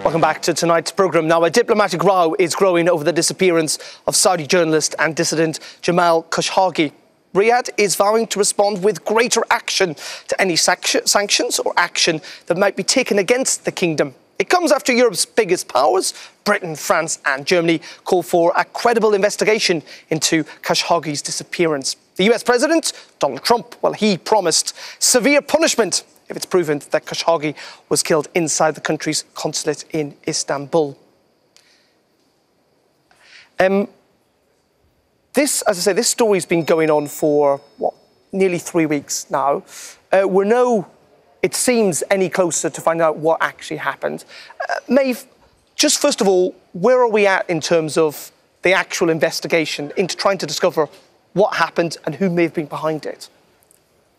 Welcome back to tonight's programme. Now, a diplomatic row is growing over the disappearance of Saudi journalist and dissident Jamal Khashoggi. Riyadh is vowing to respond with greater action to any sanctions or action that might be taken against the kingdom. It comes after Europe's biggest powers, Britain, France and Germany, call for a credible investigation into Khashoggi's disappearance. The US President, Donald Trump, well, he promised severe punishment if it's proven that Khashoggi was killed inside the country's consulate in Istanbul. As I say, this story's been going on for, nearly 3 weeks now. We're no, it seems, any closer to finding out what actually happened. Maeve, just first of all, where are we at in terms of the actual investigation into trying to discover what happened and who may have been behind it?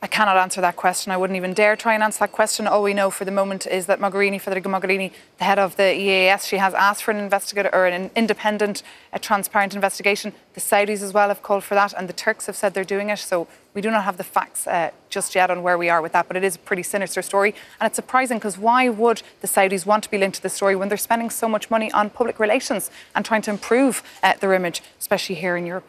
I cannot answer that question. I wouldn't even dare try and answer that question. All we know for the moment is that Federica Mogherini, the head of the EAS, she has asked for an investigator or an independent, transparent investigation. The Saudis as well have called for that, and the Turks have said they're doing it. So we do not have the facts just yet on where we are with that, but it is a pretty sinister story. And it's surprising because why would the Saudis want to be linked to the story when they're spending so much money on public relations and trying to improve their image, especially here in Europe?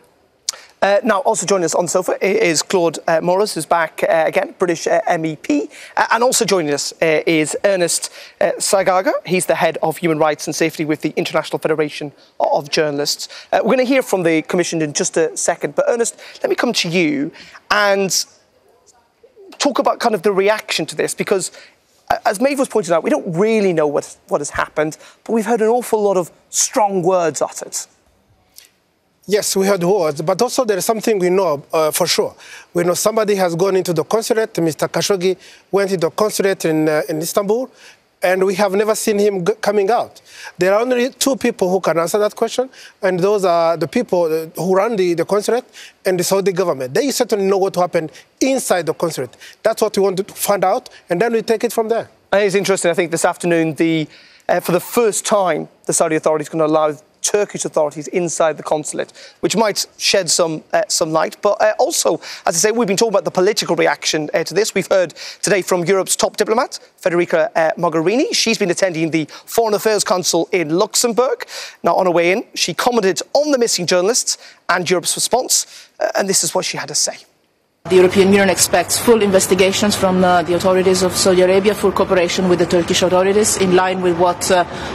Now, also joining us on the sofa is Claude Morris, who's back again, British MEP. And also joining us is Ernest Sagaga. He's the head of Human Rights and Safety with the International Federation of Journalists. We're going to hear from the Commission in just a second. But Ernest, let me come to you and talk about kind of the reaction to this, because as Maeve was pointing out, we don't really know what has happened, but we've heard an awful lot of strong words uttered. Yes, we heard words, but also there is something we know for sure. We know somebody has gone into the consulate. Mr. Khashoggi went into the consulate in Istanbul, and we have never seen him coming out. There are only two people who can answer that question, and those are the people who run the consulate and the Saudi government. They certainly know what happened inside the consulate. That's what we want to find out, and then we take it from there. It's interesting. I think this afternoon, for the first time, the Saudi authorities are going to allow Turkish authorities inside the consulate, which might shed some light. But also, as I say, we've been talking about the political reaction to this. We've heard today from Europe's top diplomat, Federica Mogherini. She's been attending the Foreign Affairs Council in Luxembourg. Now, on her way in, she commented on the missing journalists and Europe's response, and this is what she had to say. The European Union expects full investigations from the authorities of Saudi Arabia, full cooperation with the Turkish authorities, in line with what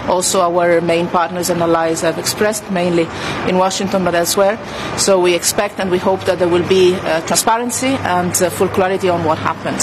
also our main partners and allies have expressed, mainly in Washington but elsewhere. So we expect and we hope that there will be transparency and full clarity on what happened.